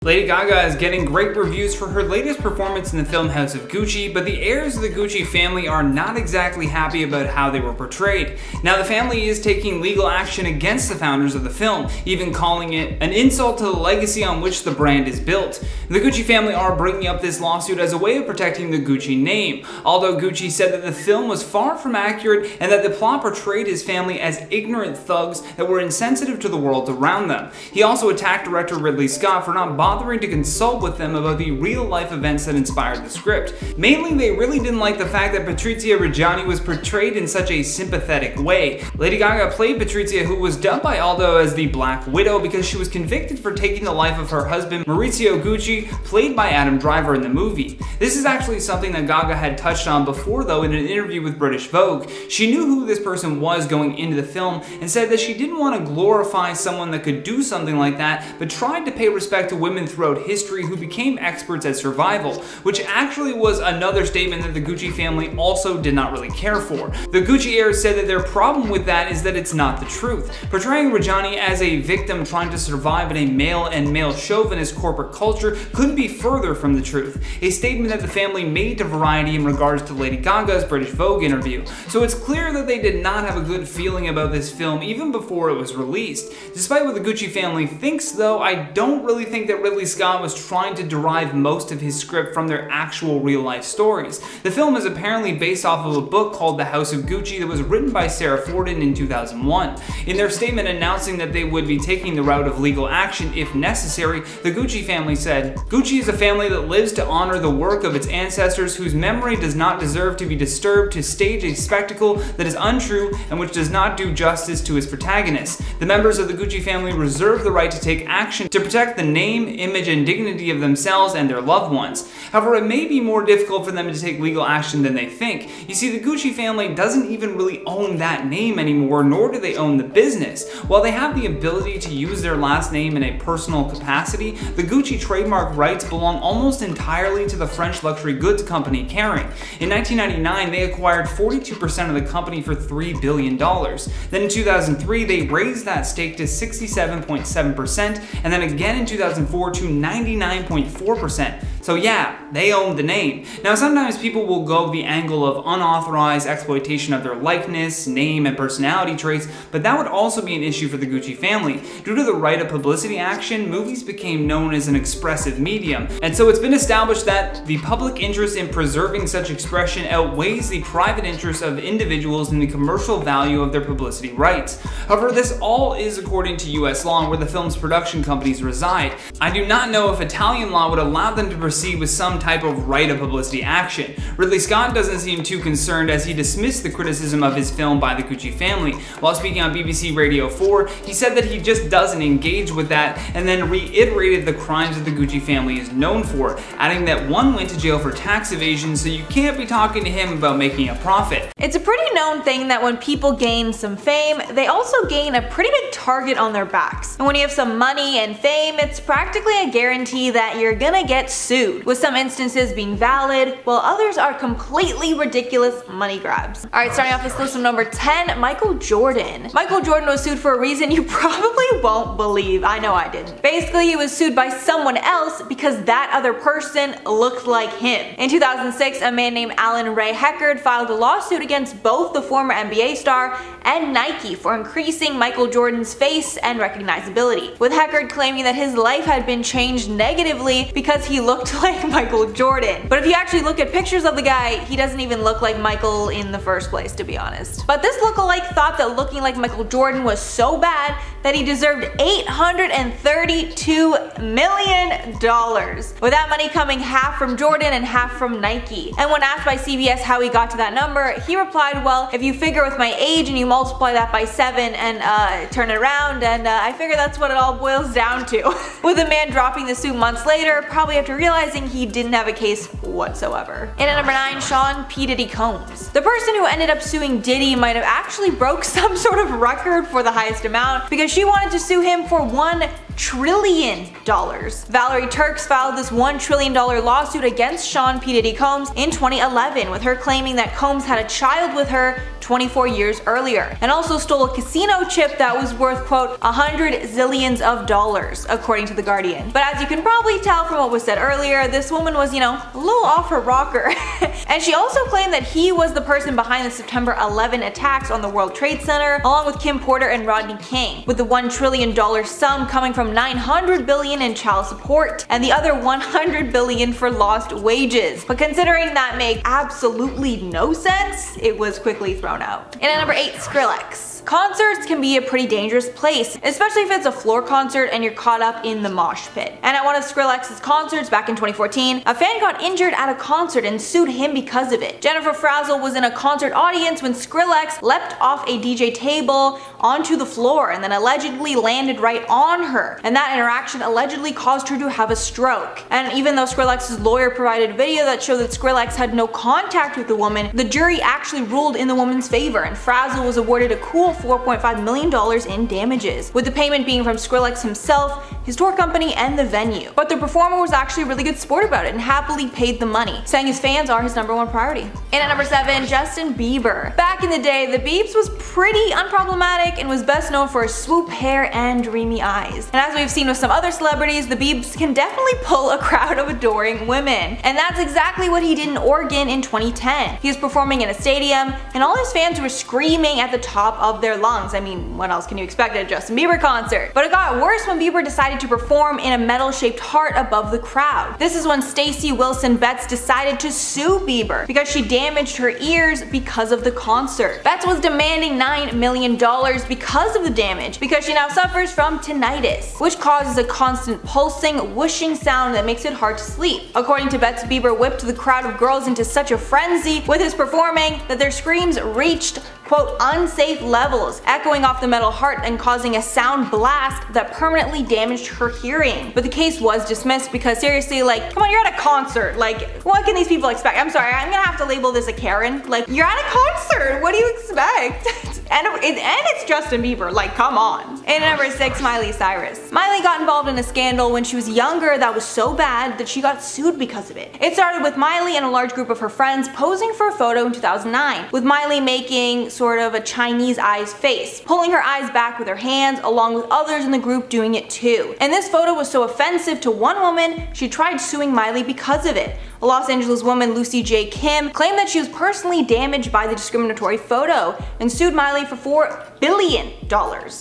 Lady Gaga is getting great reviews for her latest performance in the film House of Gucci, but the heirs of the Gucci family are not exactly happy about how they were portrayed. Now, the family is taking legal action against the founders of the film, even calling it an insult to the legacy on which the brand is built. The Gucci family are bringing up this lawsuit as a way of protecting the Gucci name, although Gucci said that the film was far from accurate and that the plot portrayed his family as ignorant thugs that were insensitive to the world around them. He also attacked director Ridley Scott for not bothering to consult with them about the real-life events that inspired the script. Mainly, they really didn't like the fact that Patrizia Reggiani was portrayed in such a sympathetic way. Lady Gaga played Patrizia, who was dubbed by Aldo as the Black Widow because she was convicted for taking the life of her husband, Maurizio Gucci, played by Adam Driver in the movie. This is actually something that Gaga had touched on before, though, in an interview with British Vogue. She knew who this person was going into the film and said that she didn't want to glorify someone that could do something like that, but tried to pay respect to women throughout history who became experts at survival, which actually was another statement that the Gucci family also did not really care for. The Gucci heirs said that their problem with that is that it's not the truth. Portraying Reggiani as a victim trying to survive in a male and male chauvinist corporate culture couldn't be further from the truth, a statement that the family made to Variety in regards to Lady Gaga's British Vogue interview. So it's clear that they did not have a good feeling about this film even before it was released. Despite what the Gucci family thinks, though, I don't really think that Ridley Scott was trying to derive most of his script from their actual real-life stories. The film is apparently based off of a book called The House of Gucci that was written by Sarah Forden in 2001. In their statement announcing that they would be taking the route of legal action if necessary, the Gucci family said, "Gucci is a family that lives to honor the work of its ancestors whose memory does not deserve to be disturbed to stage a spectacle that is untrue and which does not do justice to its protagonists. The members of the Gucci family reserve the right to take action to protect the name, image, and dignity of themselves and their loved ones. However, it may be more difficult for them to take legal action than they think. You see, the Gucci family doesn't even really own that name anymore, nor do they own the business. While they have the ability to use their last name in a personal capacity, the Gucci trademark rights belong almost entirely to the French luxury goods company Kering. In 1999, they acquired 42% of the company for $3 billion. Then in 2003, they raised that stake to 67.7%, and then again in 2004 to 99.4%. So yeah, they own the name. Now, sometimes people will go the angle of unauthorized exploitation of their likeness, name, and personality traits, but that would also be an issue for the Gucci family. Due to the right of publicity action, movies became known as an expressive medium, and so it's been established that the public interest in preserving such expression outweighs the private interest of individuals in the commercial value of their publicity rights. However, this all is according to US law, where the film's production companies reside. I do not know if Italian law would allow them to proceed with some type of right of publicity action. Ridley Scott doesn't seem too concerned, as he dismissed the criticism of his film by the Gucci family. While speaking on BBC Radio 4, he said that he just doesn't engage with that, and then reiterated the crimes that the Gucci family is known for, adding that one went to jail for tax evasion, so you can't be talking to him about making a profit. It's a pretty known thing that when people gain some fame, they also gain a pretty big target on their backs. And when you have some money and fame, it's practically a guarantee that you're gonna get sued, with some instances being valid, while others are completely ridiculous money grabs. Alright, starting off this list with number 10, Michael Jordan. Michael Jordan was sued for a reason you probably won't believe. I know I didn't. Basically, he was sued by someone else because that other person looked like him. In 2006, a man named Alan Ray Heckard filed a lawsuit against both the former NBA star and Nike for increasing Michael Jordan's face and recognizability, with Heckard claiming that his life had been changed negatively because he looked like Michael Jordan. But if you actually look at pictures of the guy, he doesn't even look like Michael in the first place, to be honest. But this lookalike thought that looking like Michael Jordan was so bad that he deserved $832 million, with that money coming half from Jordan and half from Nike. And when asked by CBS how he got to that number, he replied, "Well, if you figure with my age and you multiply that by 7 and turn it around, and I figure that's what it all boils down to." With the man dropping the suit months later, probably after realizing he didn't have a case whatsoever. And at number 9, Sean P. Diddy Combs. The person who ended up suing Diddy might have actually broke some sort of record for the highest amount, because she wanted to sue him for $1 trillion. Valerie Turks filed this $1 trillion lawsuit against Sean P. Diddy Combs in 2011, with her claiming that Combs had a child with her 24 years earlier, and also stole a casino chip that was worth, quote, $100 zillions, according to The Guardian. But as you can probably tell from what was said earlier, this woman was, a little off her rocker. And she also claimed that he was the person behind the September 11 attacks on the World Trade Center, along with Kim Porter and Rodney King, with the $1 trillion sum coming from $900 billion in child support and the other $100 billion for lost wages. But considering that make absolutely no sense, it was quickly thrown out. And at number 8, Skrillex. Concerts can be a pretty dangerous place, especially if it's a floor concert and you're caught up in the mosh pit. And at one of Skrillex's concerts back in 2014, a fan got injured at a concert and sued him because of it. Jennifer Frazzle was in a concert audience when Skrillex leapt off a DJ table onto the floor and then allegedly landed right on her. And that interaction allegedly caused her to have a stroke. And even though Skrillex's lawyer provided a video that showed that Skrillex had no contact with the woman, the jury actually ruled in the woman's favor, and Frazzle was awarded a cool $4.5 million in damages, with the payment being from Skrillex himself, his tour company, and the venue. But the performer was actually a really good sport about it and happily paid the money, saying his fans are his #1 priority. And at number 7, Justin Bieber. Back in the day, the Biebs was pretty unproblematic and was best known for his swoop hair and dreamy eyes. And as we've seen with some other celebrities, the Biebs can definitely pull a crowd of adoring women. And that's exactly what he did in Oregon in 2010. He was performing in a stadium, and all his fans were screaming at the top of their lungs. I mean, what else can you expect at a Justin Bieber concert? But it got worse when Bieber decided to perform in a metal-shaped heart above the crowd. This is when Stacey Wilson Betts decided to sue Bieber because she damaged her ears because of the concert. Betts was demanding $9 million because of the damage, because she now suffers from tinnitus, which causes a constant pulsing, whooshing sound that makes it hard to sleep. According to Betts, Bieber whipped the crowd of girls into such a frenzy with his performing that their screams reached, quote, unsafe levels, echoing off the metal heart and causing a sound blast that permanently damaged her hearing. But the case was dismissed because seriously, like, come on, you're at a concert, like, what can these people expect? I'm sorry, I'm gonna have to label this a Karen. Like, you're at a concert, what do you expect? And it's Justin Bieber, like, come on. And number 6, Miley Cyrus. Miley got involved in a scandal when she was younger that was so bad that she got sued because of it. It started with Miley and a large group of her friends posing for a photo in 2009, with Miley making sort of a Chinese eyes face, pulling her eyes back with her hands, along with others in the group doing it too. And this photo was so offensive to one woman, she tried suing Miley because of it. A Los Angeles woman, Lucy J. Kim, claimed that she was personally damaged by the discriminatory photo and sued Miley for $4 billion.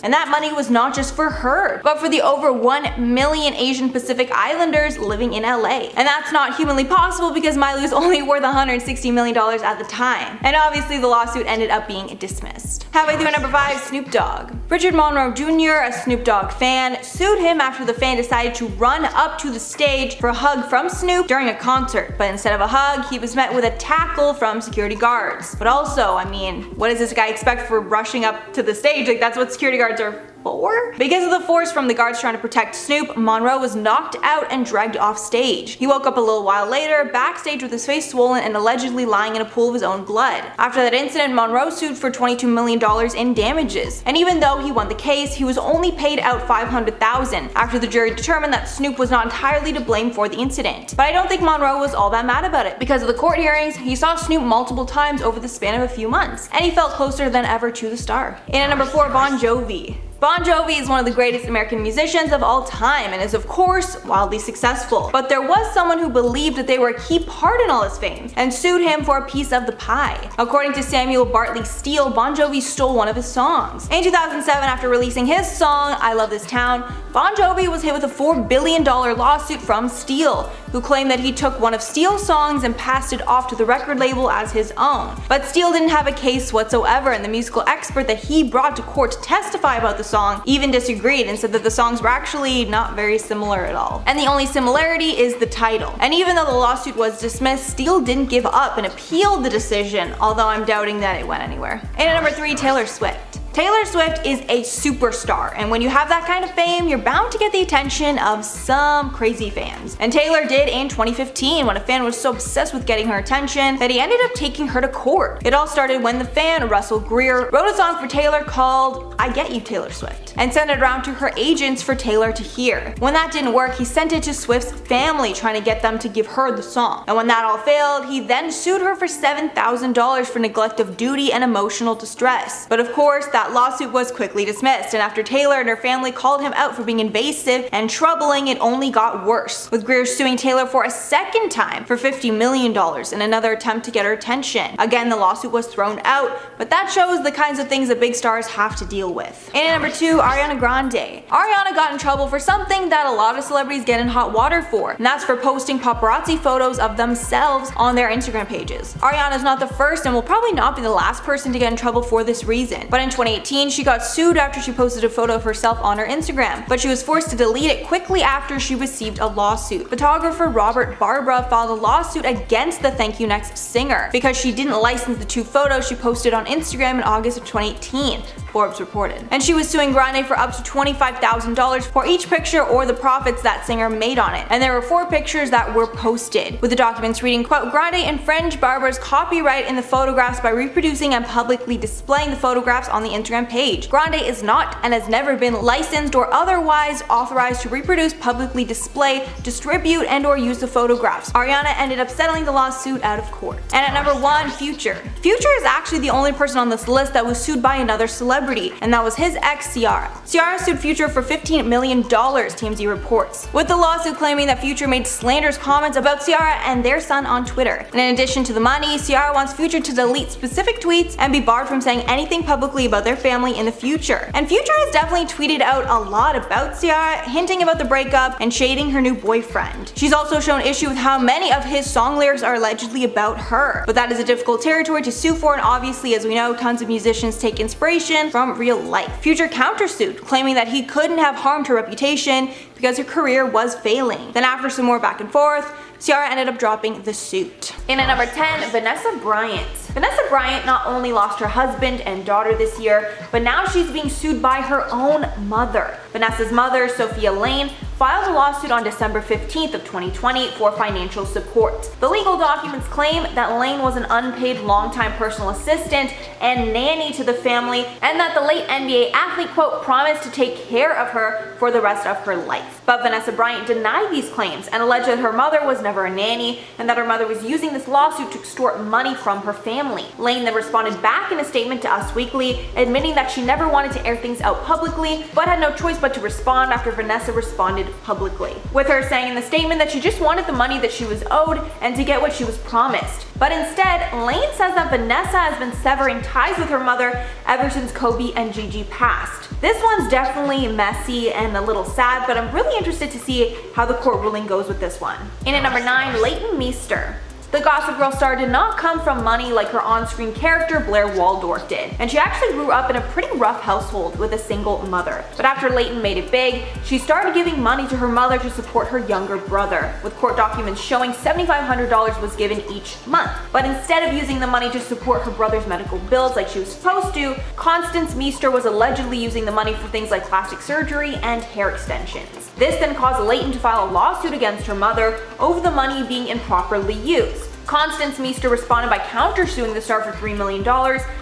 And that money was not just for her, but for the over 1 million Asian Pacific Islanders living in LA. And that's not humanly possible because Miley was only worth $160 million at the time. And obviously the lawsuit ended up being dismissed. Halfway through at number 5, Snoop Dogg. Richard Monroe Jr., a Snoop Dogg fan, sued him after the fan decided to run up to the stage for a hug from Snoop during a concert. But instead of a hug, he was met with a tackle from security guards. But also, I mean, what does this guy expect for rushing up to the stage? Like, that's what security guards are for? Because of the force from the guards trying to protect Snoop, Monroe was knocked out and dragged off stage. He woke up a little while later, backstage with his face swollen and allegedly lying in a pool of his own blood. After that incident, Monroe sued for $22 million in damages. And even though he won the case, he was only paid out $500,000 after the jury determined that Snoop was not entirely to blame for the incident. But I don't think Monroe was all that mad about it. Because of the court hearings, he saw Snoop multiple times over the span of a few months, and he felt closer than ever to the star. And at number 4, Bon Jovi. Bon Jovi is one of the greatest American musicians of all time and is of course wildly successful. But there was someone who believed that they were a key part in all his fame and sued him for a piece of the pie. According to Samuel Bartley Steele, Bon Jovi stole one of his songs. In 2007, after releasing his song, I Love This Town, Bon Jovi was hit with a $4 billion lawsuit from Steele, who claimed that he took one of Steele's songs and passed it off to the record label as his own. But Steele didn't have a case whatsoever, and the musical expert that he brought to court to testify about the song even disagreed and said that the songs were actually not very similar at all. And the only similarity is the title. And even though the lawsuit was dismissed, Steele didn't give up and appealed the decision, although I'm doubting that it went anywhere. And at number 3, Taylor Swift. Taylor Swift is a superstar, and when you have that kind of fame, you're bound to get the attention of some crazy fans. And Taylor did in 2015 when a fan was so obsessed with getting her attention that he ended up taking her to court. It all started when the fan, Russell Greer, wrote a song for Taylor called I Get You, Taylor Swift. it and sent it around to her agents for Taylor to hear. When that didn't work, he sent it to Swift's family, trying to get them to give her the song. And when that all failed, he then sued her for $7,000 for neglect of duty and emotional distress. But of course, that lawsuit was quickly dismissed, and after Taylor and her family called him out for being invasive and troubling, it only got worse, with Greer suing Taylor for a second time for $50 million in another attempt to get her attention. Again, the lawsuit was thrown out, but that shows the kinds of things that big stars have to deal with. And at number 2, Ariana Grande. Ariana got in trouble for something that a lot of celebrities get in hot water for, and that's for posting paparazzi photos of themselves on their Instagram pages. Ariana is not the first and will probably not be the last person to get in trouble for this reason, but in 2018 she got sued after she posted a photo of herself on her Instagram, but she was forced to delete it quickly after she received a lawsuit. Photographer Robert Barbara filed a lawsuit against the Thank You Next singer because she didn't license the 2 photos she posted on Instagram in August of 2018, Forbes reported. And she was suing Grande for up to $25,000 for each picture or the profits that singer made on it. And there were 4 pictures that were posted, with the documents reading, quote, "Grande infringed Barbara's copyright in the photographs by reproducing and publicly displaying the photographs on the Instagram page. Grande is not and has never been licensed or otherwise authorized to reproduce, publicly display, distribute, and or use the photographs." Ariana ended up settling the lawsuit out of court. And at number 1, Future. Future is actually the only person on this list that was sued by another celebrity, and that was his ex Ciara. Ciara sued Future for $15 million, TMZ reports, with the lawsuit claiming that Future made slanderous comments about Ciara and their son on Twitter. And in addition to the money, Ciara wants Future to delete specific tweets and be barred from saying anything publicly about their family in the future. And Future has definitely tweeted out a lot about Ciara, hinting about the breakup and shading her new boyfriend. She's also shown issue with how many of his song lyrics are allegedly about her, but that is a difficult territory to sue for, and obviously, as we know, tons of musicians take inspiration from real life. Future countersued, claiming that he couldn't have harmed her reputation because her career was failing. Then after some more back and forth, Ciara ended up dropping the suit. And at number 10, Vanessa Bryant. Vanessa Bryant not only lost her husband and daughter this year, but now she's being sued by her own mother. Vanessa's mother, Sophia Lane, filed a lawsuit on December 15th of 2020 for financial support. The legal documents claim that Lane was an unpaid longtime personal assistant and nanny to the family, and that the late NBA athlete, quote, promised to take care of her for the rest of her life. But Vanessa Bryant denied these claims and alleged that her mother was never a nanny and that her mother was using this lawsuit to extort money from her family. Lane then responded back in a statement to Us Weekly, admitting that she never wanted to air things out publicly, but had no choice but to respond after Vanessa responded publicly, with her saying in the statement that she just wanted the money that she was owed and to get what she was promised. But instead, Lane says that Vanessa has been severing ties with her mother ever since Kobe and Gigi passed. This one's definitely messy and a little sad, but I'm really interested to see how the court ruling goes with this one. And at number 9, Leighton Meester. The Gossip Girl star did not come from money like her on-screen character Blair Waldorf did, and she actually grew up in a pretty rough household with a single mother. But after Leighton made it big, she started giving money to her mother to support her younger brother, with court documents showing $7,500 was given each month. But instead of using the money to support her brother's medical bills like she was supposed to, Constance Meester was allegedly using the money for things like plastic surgery and hair extensions. This then caused Leighton to file a lawsuit against her mother over the money being improperly used. Constance Meester responded by countersuing the star for $3 million,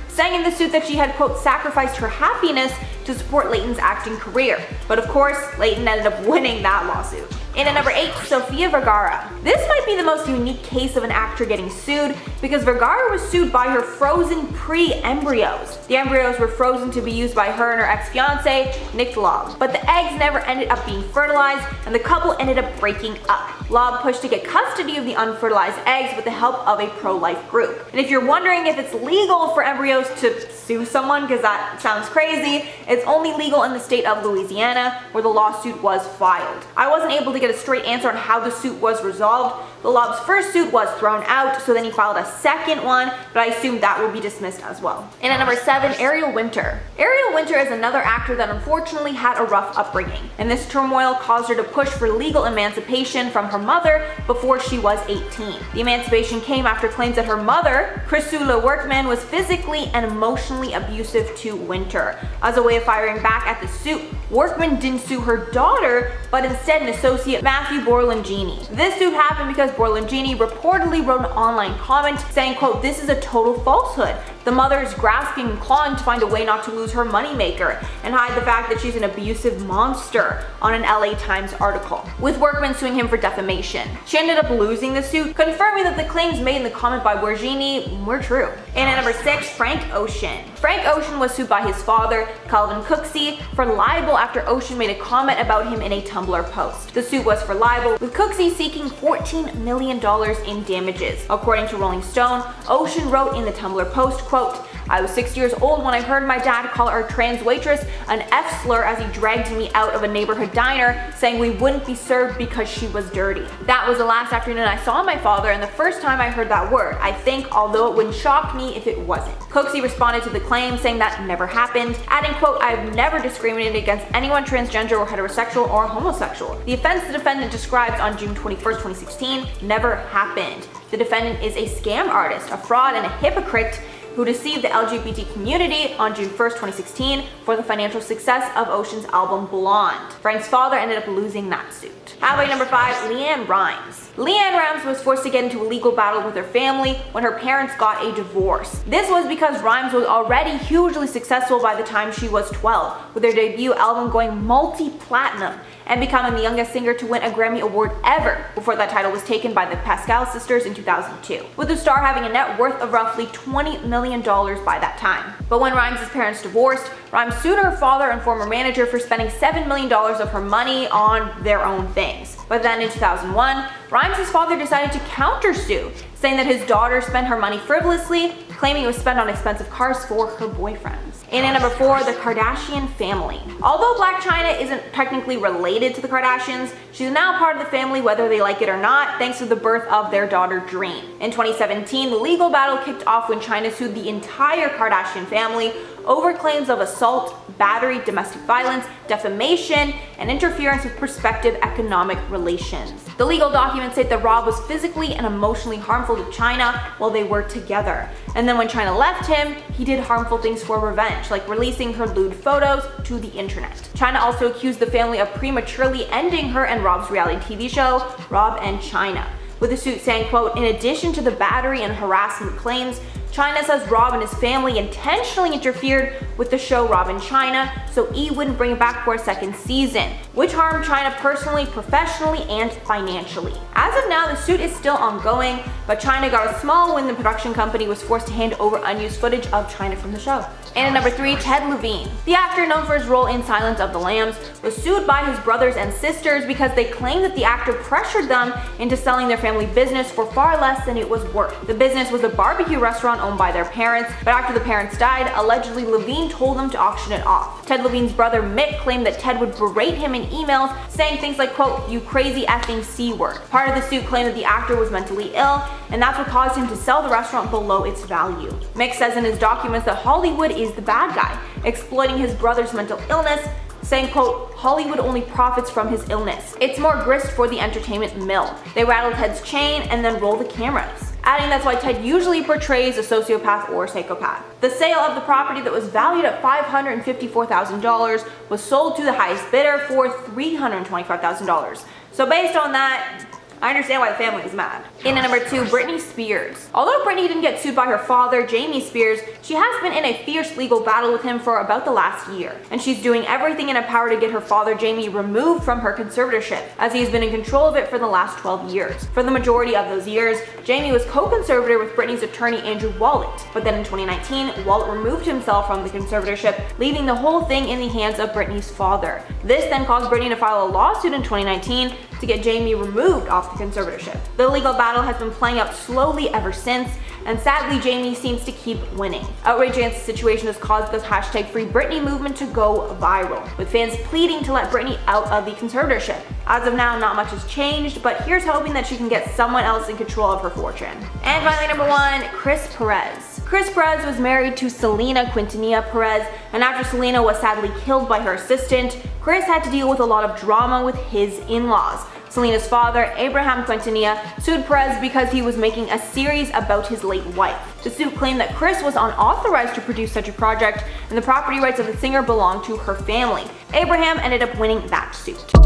saying in the suit that she had, quote, sacrificed her happiness to support Leighton's acting career. But of course, Leighton ended up winning that lawsuit. And at number 8, Sofia Vergara. This might be the most unique case of an actor getting sued because Vergara was sued by her frozen pre-embryos. The embryos were frozen to be used by her and her ex-fiance, Nick Lobb. But the eggs never ended up being fertilized and the couple ended up breaking up. Lobb pushed to get custody of the unfertilized eggs with the help of a pro-life group. And if you're wondering if it's legal for embryos to sue someone, because that sounds crazy, it's only legal in the state of Louisiana where the lawsuit was filed. I wasn't able to get a straight answer on how the suit was resolved. The Lobb's first suit was thrown out, so then he filed a second one, but I assume that will be dismissed as well. And at number 7, Ariel Winter. Ariel Winter is another actor that unfortunately had a rough upbringing, and this turmoil caused her to push for legal emancipation from her mother before she was 18. The emancipation came after claims that her mother, Chrysula Workman, was physically and emotionally abusive to Winter. As a way of firing back at the suit, Workman didn't sue her daughter, but instead an associate, Matthew Borlingini. This suit happened because Borlingini reportedly wrote an online comment saying, quote, "This is a total falsehood. The mother is grasping and clawing to find a way not to lose her moneymaker and hide the fact that she's an abusive monster," on an LA Times article, with Workman suing him for defamation. She ended up losing the suit, confirming that the claims made in the comment by Borlingini were true. And at number 6, Frank Ocean. Frank Ocean was sued by his father, Calvin Cooksey, for libel after Ocean made a comment about him in a Tumblr post. The suit was for libel, with Cooksey seeking $14 million in damages. According to Rolling Stone, Ocean wrote in the Tumblr post, quote, "I was 6 years old when I heard my dad call our trans waitress an F-slur as he dragged me out of a neighborhood diner, saying we wouldn't be served because she was dirty. That was the last afternoon I saw my father and the first time I heard that word, I think, although it wouldn't shock me if it wasn't." Cooksey responded to the claim saying that never happened, adding, quote, "I've never discriminated against anyone transgender or heterosexual or homosexual. The offense the defendant describes on June 21st, 2016 never happened. The defendant is a scam artist, a fraud, and a hypocrite who deceived the LGBT community on June 1st, 2016 for the financial success of Ocean's album Blonde." Frank's father ended up losing that suit. How about number 5, LeAnn Rimes. LeAnn Rimes was forced to get into a legal battle with her family when her parents got a divorce. This was because Rimes was already hugely successful by the time she was 12, with her debut album going multi-platinum and becoming the youngest singer to win a Grammy Award ever, before that title was taken by the Pascal sisters in 2002, with the star having a net worth of roughly $20 million by that time. But when Rimes' parents divorced, Rimes sued her father and former manager for spending $7 million of her money on their own things. But then in 2001, Rimes' father decided to countersue, saying that his daughter spent her money frivolously, claiming it was spent on expensive cars for her boyfriends. And at number 4, the Kardashian family. Although Blac Chyna isn't technically related to the Kardashians, she's now part of the family whether they like it or not, thanks to the birth of their daughter Dream. In 2017, the legal battle kicked off when Chyna sued the entire Kardashian family over claims of assault, battery, domestic violence, defamation, and interference with prospective economic relations. The legal documents state that Rob was physically and emotionally harmful to Chyna while they were together. And then when Chyna left him, he did harmful things for revenge, like releasing her lewd photos to the internet. Chyna also accused the family of prematurely ending her and Rob's reality TV show, Rob and Chyna, with the suit saying, quote, "In addition to the battery and harassment claims, Chyna says Rob and his family intentionally interfered with the show Rob and Chyna so E wouldn't bring it back for a second season, which harmed Chyna personally, professionally, and financially." As of now, the suit is still ongoing, but Chyna got a small when the production company was forced to hand over unused footage of Chyna from the show. And at number 3, Ted Levine. The actor known for his role in Silence of the Lambs was sued by his brothers and sisters because they claimed that the actor pressured them into selling their family business for far less than it was worth. The business was a barbecue restaurant owned by their parents, but after the parents died, allegedly Levine told them to auction it off. Ted Levine's brother Mick claimed that Ted would berate him in emails, saying things like, quote, "You crazy effing C word." Part of the suit claimed that the actor was mentally ill, and that's what caused him to sell the restaurant below its value. Mick says in his documents that Hollywood is the bad guy, exploiting his brother's mental illness, saying, quote, "Hollywood only profits from his illness. It's more grist for the entertainment mill. They rattle Ted's chain and then roll the cameras," adding that's why Ted usually portrays a sociopath or psychopath. The sale of the property that was valued at $554,000 was sold to the highest bidder for $325,000. So based on that, I understand why the family is mad. In at number 2, Britney Spears. Although Britney didn't get sued by her father, Jamie Spears, she has been in a fierce legal battle with him for about the last year. And she's doing everything in her power to get her father Jamie removed from her conservatorship, as he has been in control of it for the last 12 years. For the majority of those years, Jamie was co-conservator with Britney's attorney Andrew Wallet. But then in 2019, Wallet removed himself from the conservatorship, leaving the whole thing in the hands of Britney's father. This then caused Britney to file a lawsuit in 2019 to get Jamie removed off the conservatorship. The legal battle has been playing out slowly ever since, and sadly Jamie seems to keep winning. Outrage against the situation has caused the hashtag Free Britney movement to go viral, with fans pleading to let Britney out of the conservatorship. As of now, not much has changed, but here's hoping that she can get someone else in control of her fortune. And finally, number 1, Chris Pérez. Chris Pérez was married to Selena Quintanilla Pérez, and after Selena was sadly killed by her assistant, Chris had to deal with a lot of drama with his in-laws. Selena's father, Abraham Quintanilla, sued Pérez because he was making a series about his late wife. The suit claimed that Chris was unauthorized to produce such a project, and the property rights of the singer belonged to her family. Abraham ended up winning that suit.